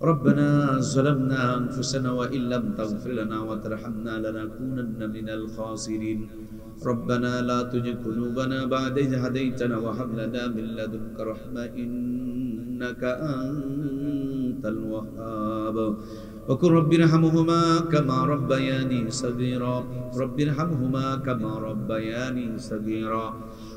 ربنا ظلمنا أنفسنا وإن لم تغفر لنا وترحمنا لنكونن من الخاسرين ربنا لا تزغ قلوبنا بعد إذ هديتنا وهب لنا من لدنك رحمة إنك أنت الوهاب وقل رب ارحمهما كما ربياني صغيرا رب ارحمهما كما ربياني صغيرا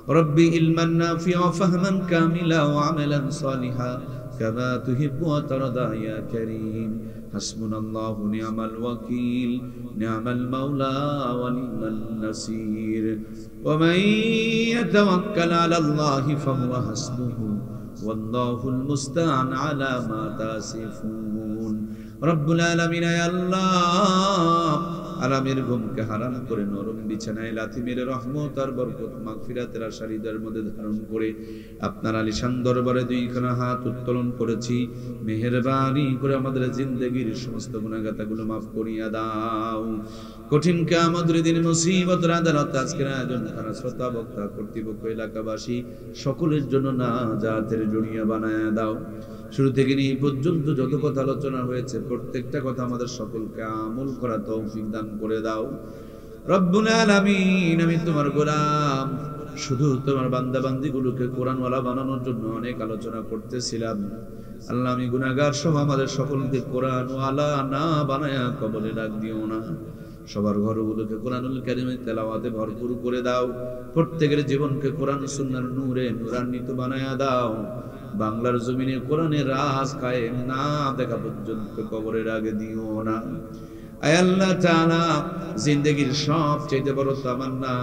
رب علما نافعا فهما كاملا وعملا صالحا كما تحب وترضى يا كريم حسبنا الله ونعم الوكيل نعم المولى ونعم النصير ومن يتوكل على الله فهو حسبه والله المستعان على ما تصفون رب العالمين يا الله আরামের ঘুমকে হারাম করে নরম বিছানায় লাথি মেরে রহমত আর বরকত মাগফিরাতের আশারিদের মধ্যে ধারণ করে আপনার আলিশান দরবারে দুইখানা হাত উত্তোলন করেছি মেহেরবানি করে আমাদের জিন্দেগীর সমস্ত গুনাহগাতাগুলো maaf করিয়া দাও কঠিন কিয়ামতের দিন মুসিবতের আদালত আজকের আয়োজন খানা শ্রোতা বক্তা কর্তৃপক্ষ এলাকাবাসী সকলের জন্য নাজাতের জড়িয়া বানায়া দাও শুরু থেকে নিয়ে পর্যন্ত যত কথা আলোচনা হয়েছে প্রত্যেকটা কথা আমাদের সকলকে আমল করা তৌফিক দান করে দাও রব্বুল আলামিন আমি তোমার গোলাম শুধু তোমার বান্দা বান্দীগুলোকে কোরআনওয়ালা বানানোর জন্য অনেক আলোচনা করতেছিলাম আল্লাহ আমি গুনাহগার সহ আমাদের সকলকে কোরআনওয়ালা না বানায়া কবরে রাখ দিও না সবার ঘরগুলোকে কোরআনুল কারীমের তেলাওয়াতে ভরপুর করে দাও প্রত্যেকের জীবনকে কোরআন সুন্নাহর নূরে নূরান্বিত বানায়া দাও বাংলার জমিনে কোরআনের রাজ কায়েম না দেখা পর্যন্ত কবরের আগে দিও না আয় আল্লাহ তাআলা জিন্দেগীর সবচেয়ে বড় তামান্না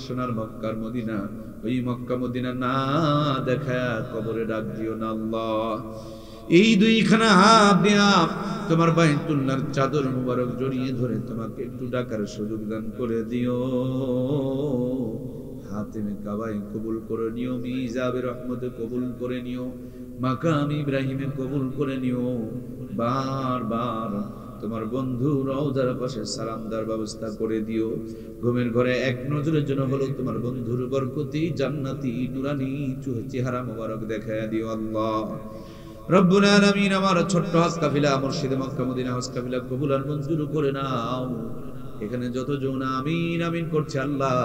সোনার মক্কার মদিনা ওই মক্কা মদিনা না দেখা কবরে ডাক দিও না আল্লাহ এই দুইখানা হাত দিয়া তোমার বাইতুল্লাহর চাদর মুবারক জড়িয়ে ধরে তোমাকে একটু ডাকার সুযোগ দান করে দিও হাতেমে কাবায় কবুল করে নিও মিজাবে রহমতে কবুল করে নিও মাকাম ইব্রাহিমে কবুল করে নিও বারবার তোমার বন্ধু রওজার পাশে সালাম দেওয়ার ব্যবস্থা করে দিও ঘুমের ঘরে এক নজরের জন্য হলো তোমার বন্ধুর বরকতি জান্নাতি নুরানি চেহারা মোবারক দেখায়া দিও আল্লাহ রব্বুল আলামিন আমার ছোট্ট হজ কাফিলা মুর্শিদে মক্কা মদিনা হজ কাফিলা কবুল আর মঞ্জুর করে নাও এখানে যত জন আমিন আমিন করছে আল্লাহ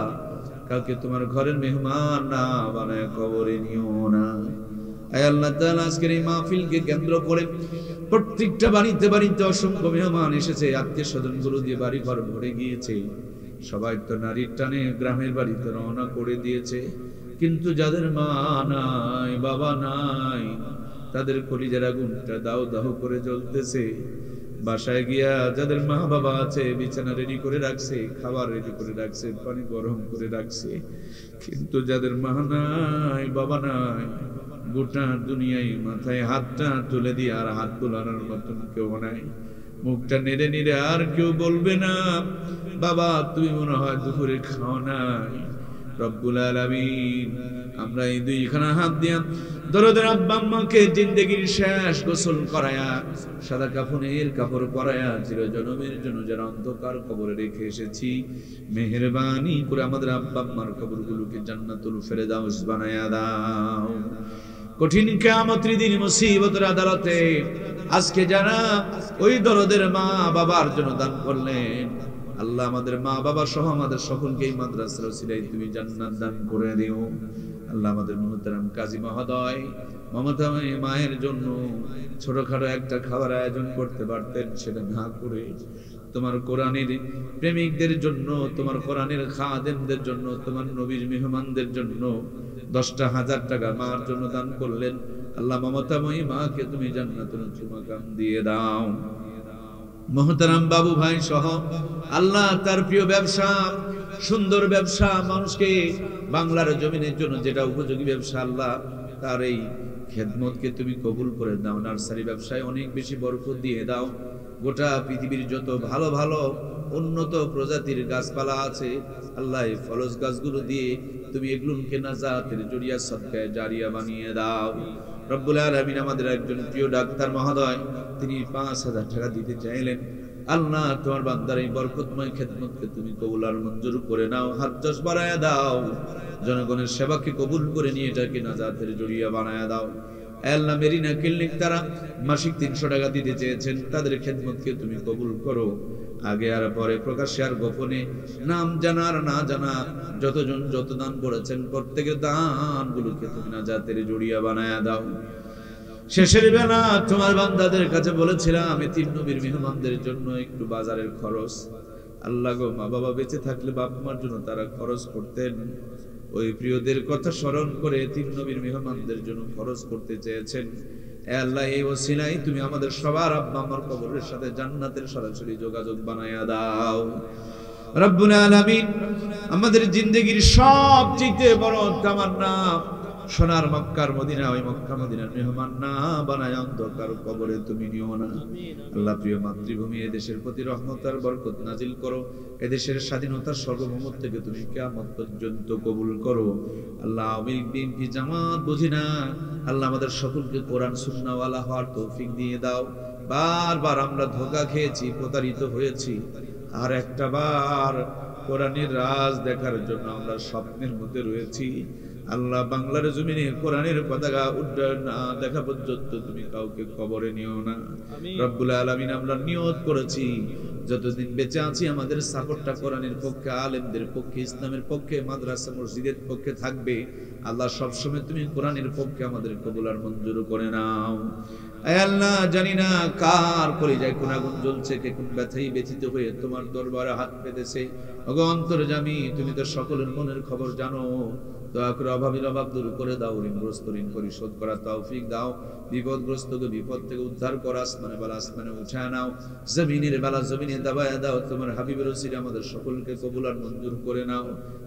কাউকে তোমার ঘরের মেহমান না বানায় কবরে নিও না আয় আল্লাহ তাআলা আজকের এই মাহফিলকে কেন্দ্র করে প্রত্যেকটা বাড়িতে বাড়িতে অসংখ্য মেহমান এসেছে আত্মীয় স্বজনগুলো দিয়ে বাড়ি ঘর ভরে গিয়েছে সবাই তো নারীর টানে গ্রামের বাড়িতে রওনা করে দিয়েছে কিন্তু যাদের মা নাই বাবা নাই তাদের কলিজার আগুনটা দাও দাও করে জ্বলতেছে বাসায় গিয়া যাদের মা বাবা আছে বিছানা রেডি করে রাখছে খাবার রেডি করে রাখছে পানি গরম করে রাখছে কিন্তু যাদের মা নাই বাবা নাই গোটা দুনিয়ায় মাথায় হাতটা তুলে দিয়ে আর হাত তোলানোর মতন কেউ নাই মুখটা নেড়ে নেড়ে আর কেউ বলবে না বাবা তুমি মনে হয় দুপুরে খাও নাই রব্বুল আলামিন আমরা এই দুইখানা হাত দিয়া দরদের আব্বা আম্মাকে জিন্দেগীর শেষ গোসল করায়া সাদা কাফনের কাপড় পরায়া চিরজনমের জন্য যারা অন্ধকার কবরে রেখে এসেছি মেহেরবানি করে আমাদের আব্বা আম্মার কবরগুলোকে জান্নাতুল ফেরদাউস বানায়া দাও কঠিন কিয়ামতের দিন মুসিবতের আদালতে আজকে যারা ওই দরদের মা বাবার জন্য দান করলেন আল্লাহ আমাদের মা বাবা সহ আমাদের সকলকে এই মাদ্রাসার ওসিলায় তুমি জান্নাত দান করে দিও আল্লাহ আমাদের মুহতারাম কাজী মহোদয় মমতাময়ী মায়ের জন্য ছোটখাটো একটা খাবার আয়োজন করতে পারতেন সেটা না করে তোমার কোরআনের প্রেমিকদের জন্য তোমার কোরআনের খাদেমদের জন্য তোমার নবীর মেহমানদের জন্য 10,000 টাকা মার জন্য দান করলেন আল্লাহ মমতাময়ী মাকে তুমি জান্নাতুল মাকাম দিয়ে দাও মোহতারাম বাবু ভাই সহ আল্লাহ তার প্রিয় ব্যবসা সুন্দর ব্যবসা মানুষকে বাংলার জমিনের জন্য যেটা উপযোগী ব্যবসা আল্লাহ তার এই খেদমতকে তুমি কবুল করে দাও নার্সারি ব্যবসায় অনেক বেশি বরকত দিয়ে দাও গোটা পৃথিবীর যত ভালো ভালো উন্নত প্রজাতির গাছপালা আছে আল্লাহ এই ফলজ গাছগুলো দিয়ে তুমি এগুলোকে নাজাতের জরিয়া সদকায়ে জারিয়া বানিয়ে দাও রব্বুল আলামিন আমাদের একজন প্রিয় ডাক্তার মহোদয় তিনি 5,000 টাকা দিতে চাইলেন আল্লাহ তোমার বান্দার এই বরকতময় খেদমতকে তুমি কবুল আর মঞ্জুর করে নাও হাত জোশ বাড়ায়া দাও জনগণের সেবাকে কবুল করে নিয়ে এটাকে নাজাতের জরিয়া বানায়া দাও আল্লাহ মেরিনা ক্লিনিক তারা মাসিক 300 টাকা দিতে চেয়েছেন, তাদের খেদমতকে তুমি কবুল করো। আগে আর পরে, প্রকাশ্যে আর গোপনে, নাম জানা আর না জানা যতজন যত দান করেছেন প্রত্যেকের দানগুলোকে তুমি নাজাতের জড়িয়া বানায়া দাও। শেষের বেলা তোমার বান্দাদের কাছে বলেছিলাম আমি তিন নবীর মেহমানদের জন্য একটু বাজারের খরচ, আল্লাহ গো মা বাবা বেঁচে থাকলে বাপ মার জন্য তারা খরচ করতেন, ওই প্রিয়দের কথা স্মরণ করে তিন নবীর মেহমানদের জন্য খরচ করতে চেয়েছেন। এ আল্লাহ, এই ওসিলাই তুমি আমাদের সবার আব্বা আমার কবরের সাথে জান্নাতের সরাসরি যোগাযোগ বানায়া দাও। রব্বুল আলামিন, আমাদের জিন্দেগির সবচেয়ে বড় তামান্না সোনার মক্কার মদিনা, ওই মক্কা মদিনার মেহমান না বানায় অন্ধকার কবরে তুমি নিও না। আল্লাহ, প্রিয় মাতৃভূমি এদেশের প্রতি রহমত আর বরকত নাজিল করো। এদেশের স্বাধীনতার সার্বভৌমত্ব থেকে তুমি কিয়ামত পর্যন্ত কবুল করো। আল্লাহ, আমি বিএনপি জামাত বুঝি না, আল্লাহ আমাদের সকলকে কোরআন সুন্নাহ ওয়ালা হওয়ার তৌফিক দিয়ে দাও। বারবার আমরা ধোঁকা খেয়েছি, প্রতারিত হয়েছি, আর একটা বার কোরআনের রাজ দেখার জন্য আমরা স্বপ্নের মধ্যে রয়েছি। আল্লাহ, বাংলার জমিনে কোরআনের পতাকা উড্ডয়ন না দেখা পর্যন্ত তুমি কাউকে কবরে নিও না। রব্বুল আলামিন, আমরা নিয়ত করেছি যতদিন বেঁচে আছি আমাদের সাপোর্টটা কোরআনের পক্ষে, আলেমদের পক্ষে, ইসলামের পক্ষে, মাদ্রাসা মসজিদের পক্ষে থাকবে। আল্লাহ, সবসময় তুমি কোরআনের পক্ষে আমাদের কবুল আর মঞ্জুর করে নাও। আয় আল্লাহ, জানি না কার কলিজায় কোন আগুন জ্বলছে, কে কোন ব্যথায় ব্যথিত হয়ে তোমার দরবারে হাত পেতেছে। ওগো অন্তর্যামী, তুমি তো সকলের মনের খবর জানো। দয়া করে অভাবীর অভাব দূর করে দাও, ঋণগ্রস্ত ঋণ পরিশোধ করার তৌফিক দাও, বিপদগ্রস্তকে বিপদ থেকে উদ্ধার করো, আসমানে বালা আসমানে উঠায় নাও, জমিনের বালা জমিনে দাবায় দাও। তোমার হাবিবের ওসিলে আমাদের সকলকে কবুল আর মঞ্জুর করে নাও।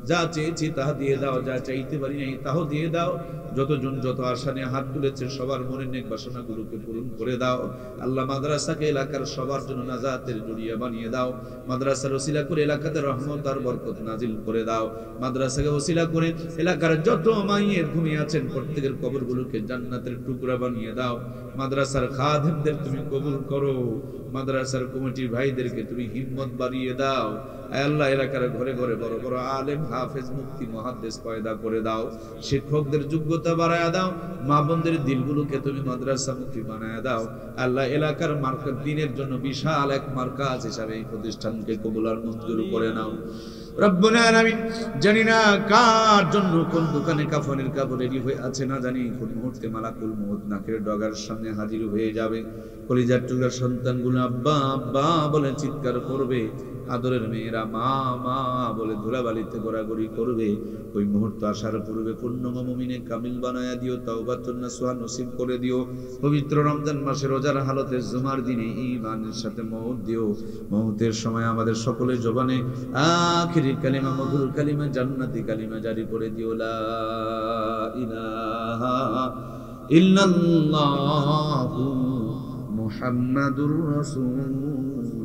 যা চেয়েছি তাহা দিয়ে দাও, যা চাইতে পারি নাই তাও দিয়ে দাও। যতজন যত আশা নিয়ে হাত তুলেছে সবার মনের নেক বাসনাগুলোকে পূরণ করে দাও। আল্লাহ, মাদ্রাসাকে এলাকার সবার জন্য নাজাতের জড়িয়া বানিয়ে দাও। মাদ্রাসার ওসিলা করে এলাকাতে রহমত আর বরকত নাজিল করে দাও। মাদ্রাসাকে ওসিলা করে এলাকার যত মাইয়ের ঘুমিয়ে আছেন প্রত্যেকের কবরগুলোকে জান্নাতের টুকরা বানিয়ে দাও। মাদ্রাসার খাদেমদের তুমি কবুল করো। মাদ্রাসার কমিটির ভাইদেরকে তুমি হিম্মত বাড়িয়ে দাও। আয় আল্লাহ, এলাকার ঘরে ঘরে বড় বড় আলেম, হাফেজ, মুফতি, মুহাদ্দিস পয়দা করে দাও। শিক্ষকদের যোগ্যতা বাড়ায়া দাও। মা বোনদের দিলগুলোকে তুমি মাদ্রাসা মুখী বানায়া দাও। আল্লাহ, এলাকার মার্কাজ দিনের জন্য বিশাল এক মার্কাজ হিসাবে এই প্রতিষ্ঠানকে কবুল আর মঞ্জুর করে নাও। রব্বুল আলামিন, জানি না কার জন্য কোন দোকানে কাফনের কাপড় রেডি হয়ে আছে, না জানি কোন মুহূর্তে মালাকুল মউত নাকের ডগার সামনে হাজির হয়ে যাবে। কলিজার টুকরার সন্তানগুলো আব্বা আব্বা বলে চিৎকার করবে, আদরের মেয়েরা মা মা বলে ধুলাবালিতে ঘোরাঘুরি করবে। ওই মুহূর্ত আসার পূর্বে পূর্ণ মুমিনে কামিল বানায়া দিও, তাওবাতুন নাসুহা নসিব করে দিও। পবিত্র রমজান মাসে রোজার হালতে জুমার দিনে ঈমানের সাথে মওত দিও। মওতের সময় আমাদের সকলের জবানে আখিরি কালিমা, মধুর কালিমা, জান্নাতি কালিমা জারি করে দিও, লা ইলাহা ইল্লাল্লাহু মুহাম্মাদুর রাসূলুল্লাহ।